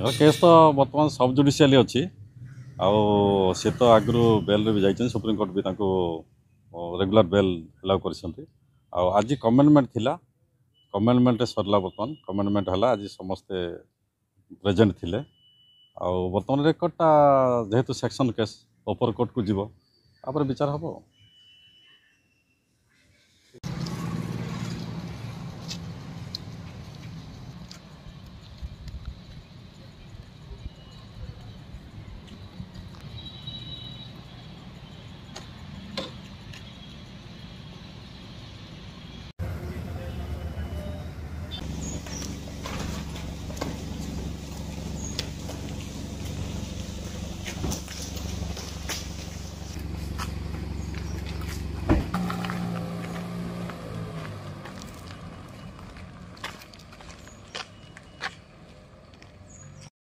Case तो बर्तमान सब जुडिशियाली अच्छी आउ सी तो आगु बेल भी जाइए सुप्रीमकोर्ट भी रेगुलर बेल एलाउ कर आज कमेंडमेंट थिला कमेंडमेंट सरला बर्तमान कमेंडमेंट है आज समस्ते प्रेजेंट थिले आउ बर्तमान रेकर्डटा जेहेतु सेक्शन केस अपर कोर्ट को जीव आप विचार हम।